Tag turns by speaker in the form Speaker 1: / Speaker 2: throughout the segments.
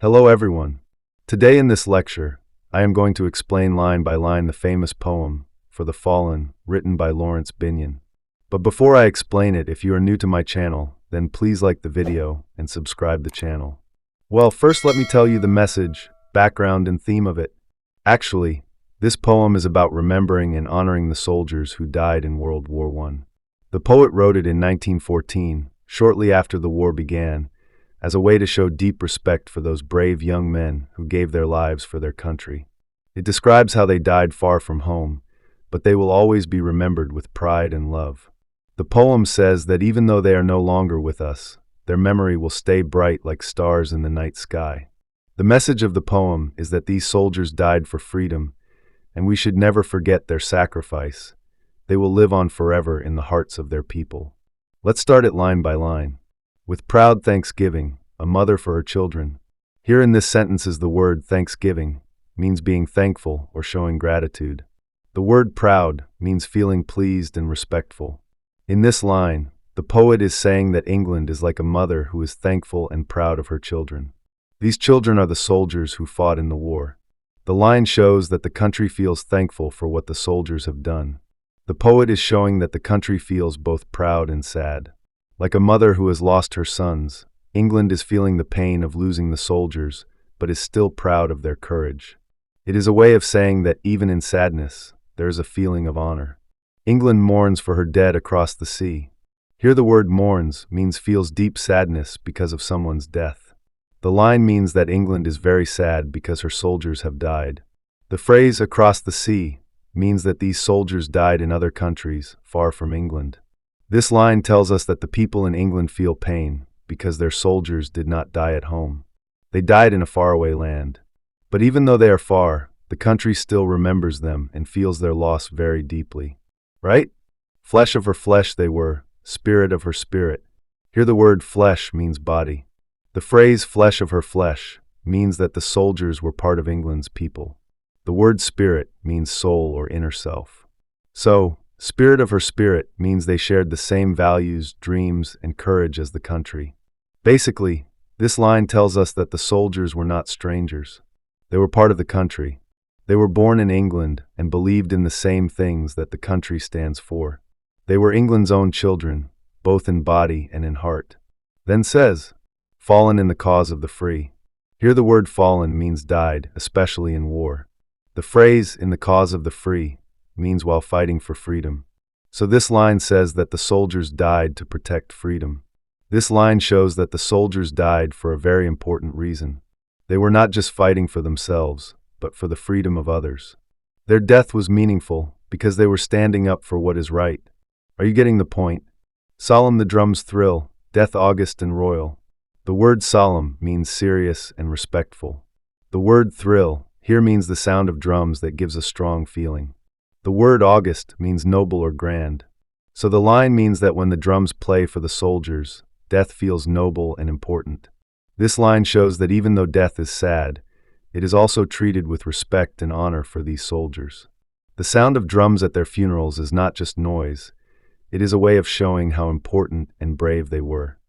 Speaker 1: Hello everyone. Today in this lecture, I am going to explain line by line the famous poem, For the Fallen, written by Laurence Binyon. But before I explain it, if you are new to my channel, then please like the video and subscribe the channel. Well, first let me tell you the message, background and theme of it. Actually, this poem is about remembering and honoring the soldiers who died in World War I. The poet wrote it in 1914, shortly after the war began, as a way to show deep respect for those brave young men who gave their lives for their country. It describes how they died far from home, but they will always be remembered with pride and love. The poem says that even though they are no longer with us, their memory will stay bright like stars in the night sky. The message of the poem is that these soldiers died for freedom, and we should never forget their sacrifice. They will live on forever in the hearts of their people. Let's start it line by line. With proud thanksgiving, a mother for her children. Here in this sentence is the word thanksgiving, means being thankful or showing gratitude. The word proud means feeling pleased and respectful. In this line, the poet is saying that England is like a mother who is thankful and proud of her children. These children are the soldiers who fought in the war. The line shows that the country feels thankful for what the soldiers have done. The poet is showing that the country feels both proud and sad. Like a mother who has lost her sons, England is feeling the pain of losing the soldiers, but is still proud of their courage. It is a way of saying that even in sadness, there is a feeling of honor. England mourns for her dead across the sea. Here the word mourns means feels deep sadness because of someone's death. The line means that England is very sad because her soldiers have died. The phrase across the sea means that these soldiers died in other countries, far from England. This line tells us that the people in England feel pain because their soldiers did not die at home. They died in a faraway land. But even though they are far, the country still remembers them and feels their loss very deeply. Right? Flesh of her flesh they were, spirit of her spirit. Here the word flesh means body. The phrase flesh of her flesh means that the soldiers were part of England's people. The word spirit means soul or inner self. So, spirit of her spirit means they shared the same values, dreams, and courage as the country. Basically, this line tells us that the soldiers were not strangers. They were part of the country. They were born in England and believed in the same things that the country stands for. They were England's own children, both in body and in heart. Then says, fallen in the cause of the free. Here the word fallen means died, especially in war. The phrase in the cause of the free means while fighting for freedom. So this line says that the soldiers died to protect freedom. This line shows that the soldiers died for a very important reason. They were not just fighting for themselves, but for the freedom of others. Their death was meaningful because they were standing up for what is right. Are you getting the point? Solemn the drums thrill, death august and royal. The word solemn means serious and respectful. The word thrill here means the sound of drums that gives a strong feeling. The word august means noble or grand. So the line means that when the drums play for the soldiers, death feels noble and important. This line shows that even though death is sad, it is also treated with respect and honor for these soldiers. The sound of drums at their funerals is not just noise. It is a way of showing how important and brave they were.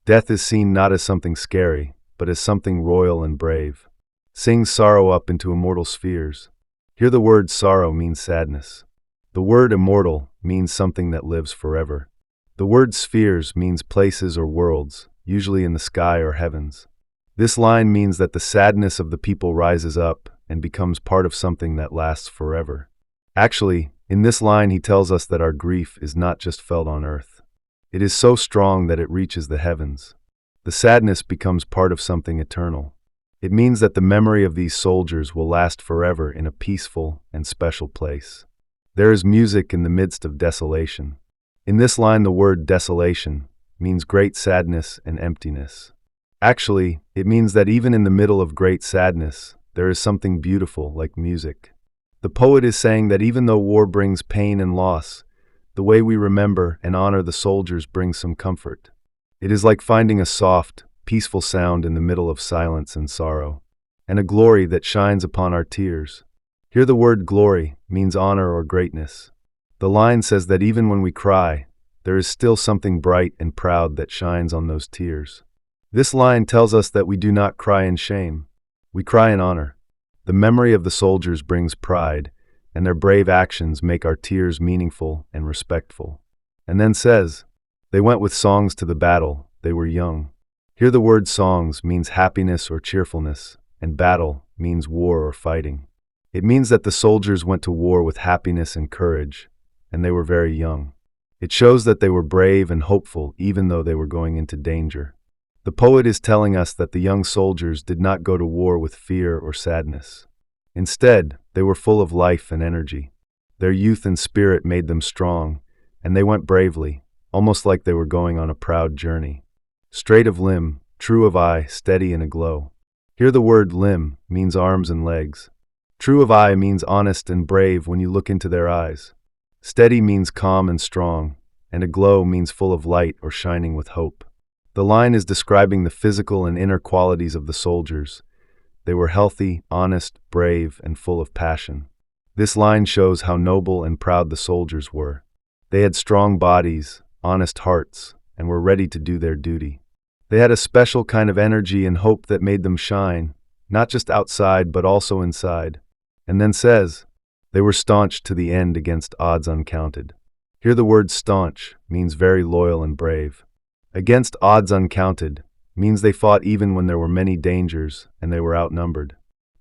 Speaker 1: Death is seen not as something scary, but as something royal and brave. Sing sorrow up into immortal spheres. Here the word sorrow means sadness. The word immortal means something that lives forever. The word spheres means places or worlds, usually in the sky or heavens. This line means that the sadness of the people rises up and becomes part of something that lasts forever. Actually, in this line he tells us that our grief is not just felt on earth. It is so strong that it reaches the heavens. The sadness becomes part of something eternal. It means that the memory of these soldiers will last forever in a peaceful and special place. There is music in the midst of desolation. In this line the word desolation means great sadness and emptiness. Actually, it means that even in the middle of great sadness, there is something beautiful like music. The poet is saying that even though war brings pain and loss, the way we remember and honor the soldiers brings some comfort. It is like finding a soft, peaceful sound in the middle of silence and sorrow, and a glory that shines upon our tears. Here the word glory means honor or greatness. The line says that even when we cry, there is still something bright and proud that shines on those tears. This line tells us that we do not cry in shame. We cry in honor. The memory of the soldiers brings pride, and their brave actions make our tears meaningful and respectful. And then says, they went with songs to the battle, they were young. Here the word songs means happiness or cheerfulness, and battle means war or fighting. It means that the soldiers went to war with happiness and courage, and they were very young. It shows that they were brave and hopeful even though they were going into danger. The poet is telling us that the young soldiers did not go to war with fear or sadness. Instead, they were full of life and energy. Their youth and spirit made them strong, and they went bravely, almost like they were going on a proud journey. Straight of limb, true of eye, steady and aglow. Here the word limb means arms and legs. True of eye means honest and brave when you look into their eyes. Steady means calm and strong, and aglow means full of light or shining with hope. The line is describing the physical and inner qualities of the soldiers. They were healthy, honest, brave, and full of passion. This line shows how noble and proud the soldiers were. They had strong bodies, honest hearts, and were ready to do their duty. They had a special kind of energy and hope that made them shine, not just outside but also inside. And then says, they were staunch to the end against odds uncounted. Here the word staunch means very loyal and brave. Against odds uncounted means they fought even when there were many dangers and they were outnumbered.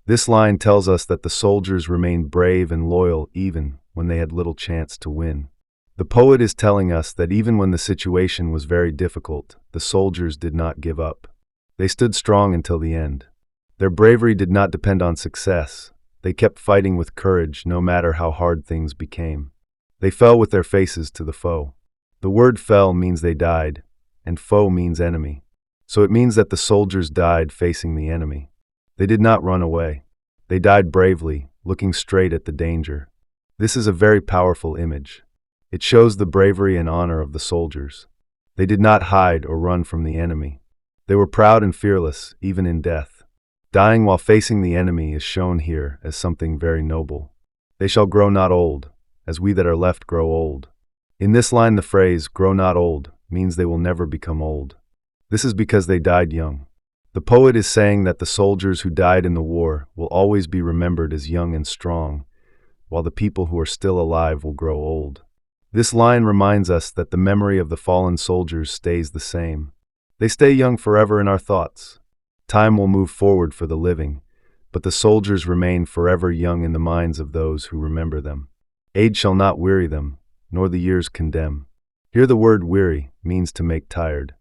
Speaker 1: This line tells us that the soldiers remained brave and loyal even when they had little chance to win. The poet is telling us that even when the situation was very difficult, the soldiers did not give up. They stood strong until the end. Their bravery did not depend on success. They kept fighting with courage no matter how hard things became. They fell with their faces to the foe. The word fell means they died, and foe means enemy. So it means that the soldiers died facing the enemy. They did not run away. They died bravely, looking straight at the danger. This is a very powerful image. It shows the bravery and honor of the soldiers. They did not hide or run from the enemy. They were proud and fearless, even in death. Dying while facing the enemy is shown here as something very noble. They shall grow not old, as we that are left grow old. In this line the phrase, grow not old, means they will never become old. This is because they died young. The poet is saying that the soldiers who died in the war will always be remembered as young and strong, while the people who are still alive will grow old. This line reminds us that the memory of the fallen soldiers stays the same. They stay young forever in our thoughts. Time will move forward for the living, but the soldiers remain forever young in the minds of those who remember them. Age shall not weary them, nor the years condemn. Here the word weary means to make tired.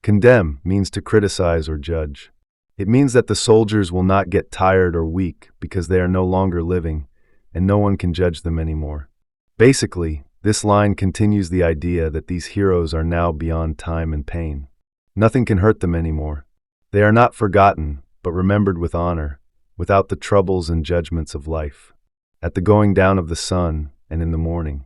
Speaker 1: Condemn means to criticize or judge. It means that the soldiers will not get tired or weak because they are no longer living, and no one can judge them anymore. Basically, this line continues the idea that these heroes are now beyond time and pain. Nothing can hurt them anymore. They are not forgotten, but remembered with honor, without the troubles and judgments of life. At the going down of the sun and in the morning.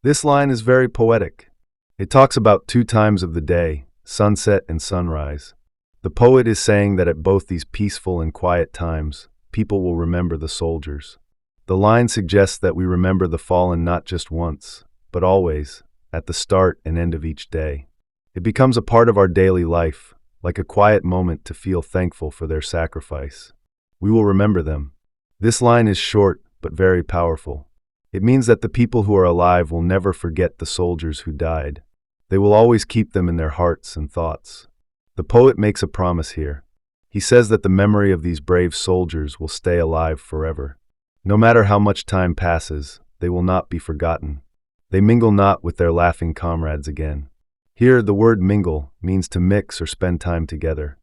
Speaker 1: This line is very poetic. It talks about 2 times of the day, sunset and sunrise. The poet is saying that at both these peaceful and quiet times, people will remember the soldiers. The line suggests that we remember the fallen not just once, but always, at the start and end of each day. It becomes a part of our daily life, like a quiet moment to feel thankful for their sacrifice. We will remember them. This line is short, but very powerful. It means that the people who are alive will never forget the soldiers who died. They will always keep them in their hearts and thoughts. The poet makes a promise here. He says that the memory of these brave soldiers will stay alive forever. No matter how much time passes, they will not be forgotten. They mingle not with their laughing comrades again. Here, the word mingle means to mix or spend time together.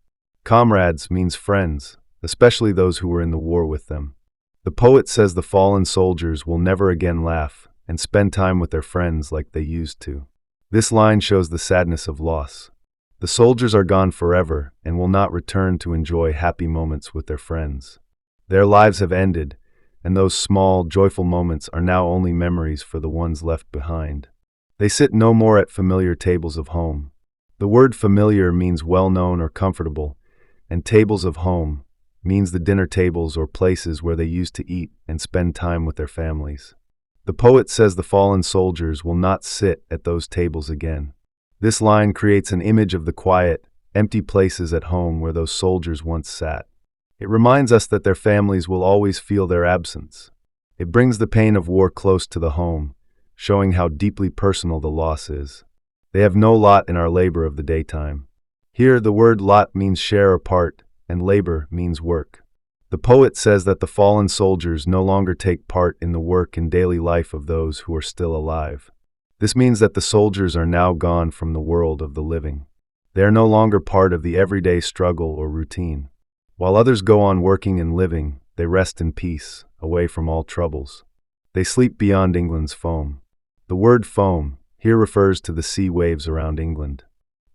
Speaker 1: Comrades means friends, especially those who were in the war with them. The poet says the fallen soldiers will never again laugh and spend time with their friends like they used to. This line shows the sadness of loss. The soldiers are gone forever and will not return to enjoy happy moments with their friends. Their lives have ended, and those small, joyful moments are now only memories for the ones left behind. They sit no more at familiar tables of home. The word familiar means well-known or comfortable, and tables of home means the dinner tables or places where they used to eat and spend time with their families. The poet says the fallen soldiers will not sit at those tables again. This line creates an image of the quiet, empty places at home where those soldiers once sat. It reminds us that their families will always feel their absence. It brings the pain of war close to the home, showing how deeply personal the loss is. They have no lot in our labor of the daytime. Here, the word lot means share or part, and labor means work. The poet says that the fallen soldiers no longer take part in the work and daily life of those who are still alive. This means that the soldiers are now gone from the world of the living. They are no longer part of the everyday struggle or routine. While others go on working and living, they rest in peace, away from all troubles. They sleep beyond England's foam. The word foam here refers to the sea waves around England.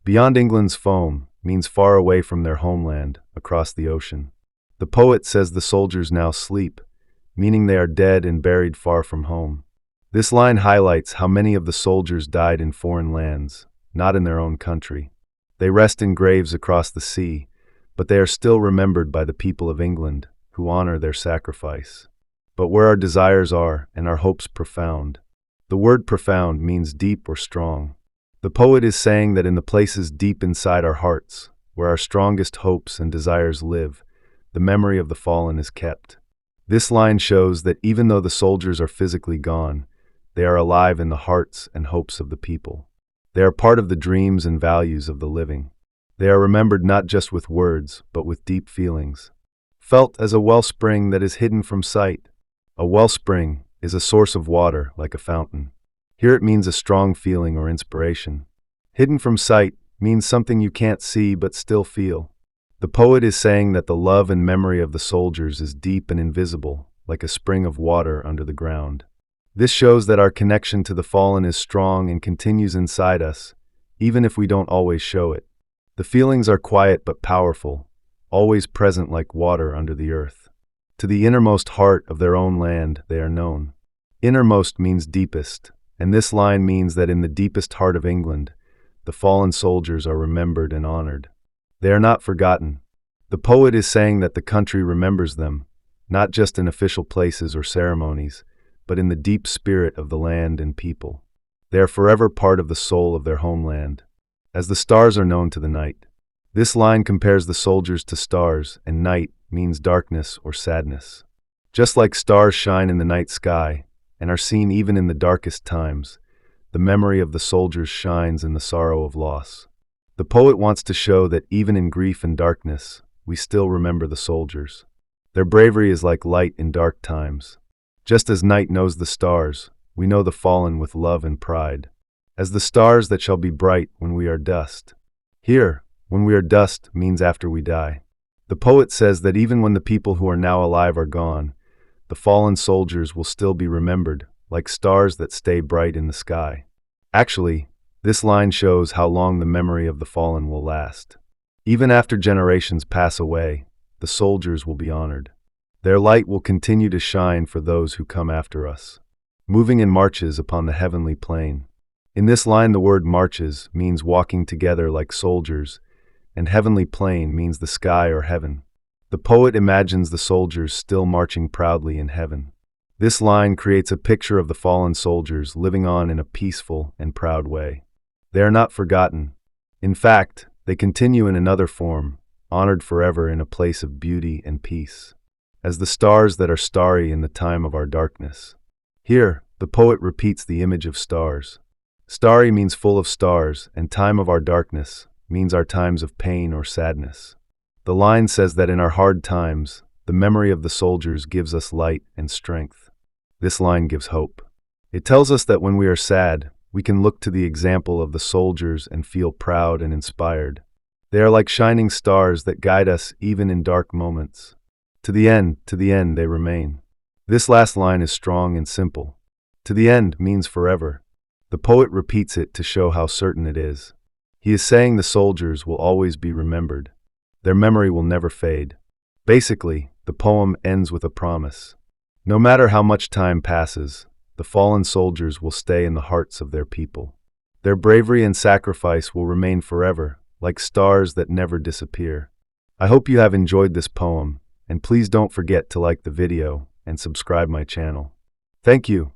Speaker 1: Beyond England's foam means far away from their homeland, across the ocean. The poet says the soldiers now sleep, meaning they are dead and buried far from home. This line highlights how many of the soldiers died in foreign lands, not in their own country. They rest in graves across the sea, but they are still remembered by the people of England, who honor their sacrifice. But where our desires are and our hopes profound. The word profound means deep or strong. The poet is saying that in the places deep inside our hearts, where our strongest hopes and desires live, the memory of the fallen is kept. This line shows that even though the soldiers are physically gone, they are alive in the hearts and hopes of the people. They are part of the dreams and values of the living. They are remembered not just with words, but with deep feelings. Felt as a wellspring that is hidden from sight. A wellspring is a source of water, like a fountain. Here it means a strong feeling or inspiration. Hidden from sight means something you can't see but still feel. The poet is saying that the love and memory of the soldiers is deep and invisible, like a spring of water under the ground. This shows that our connection to the fallen is strong and continues inside us, even if we don't always show it. The feelings are quiet but powerful, always present like water under the earth. To the innermost heart of their own land, they are known. Innermost means deepest, and this line means that in the deepest heart of England, the fallen soldiers are remembered and honored. They are not forgotten. The poet is saying that the country remembers them, not just in official places or ceremonies, but in the deep spirit of the land and people. They are forever part of the soul of their homeland. As the stars are known to the night. This line compares the soldiers to stars, and night means darkness or sadness. Just like stars shine in the night sky, and are seen even in the darkest times, the memory of the soldiers shines in the sorrow of loss. The poet wants to show that even in grief and darkness, we still remember the soldiers. Their bravery is like light in dark times. Just as night knows the stars, we know the fallen with love and pride. As the stars that shall be bright when we are dust. Here, when we are dust means after we die. The poet says that even when the people who are now alive are gone, the fallen soldiers will still be remembered, like stars that stay bright in the sky. Actually, this line shows how long the memory of the fallen will last. Even after generations pass away, the soldiers will be honored. Their light will continue to shine for those who come after us, moving in marches upon the heavenly plain. In this line, the word marches means walking together like soldiers, and heavenly plain means the sky or heaven. The poet imagines the soldiers still marching proudly in heaven. This line creates a picture of the fallen soldiers living on in a peaceful and proud way. They are not forgotten. In fact, they continue in another form, honored forever in a place of beauty and peace. As the stars that are starry in the time of our darkness. Here, the poet repeats the image of stars. Starry means full of stars, and time of our darkness means our times of pain or sadness. The line says that in our hard times, the memory of the soldiers gives us light and strength. This line gives hope. It tells us that when we are sad, we can look to the example of the soldiers and feel proud and inspired. They are like shining stars that guide us even in dark moments. To the end they remain. This last line is strong and simple. To the end means forever. The poet repeats it to show how certain it is. He is saying the soldiers will always be remembered. Their memory will never fade. Basically, the poem ends with a promise. No matter how much time passes, the fallen soldiers will stay in the hearts of their people. Their bravery and sacrifice will remain forever, like stars that never disappear. I hope you have enjoyed this poem, and please don't forget to like the video and subscribe my channel. Thank you.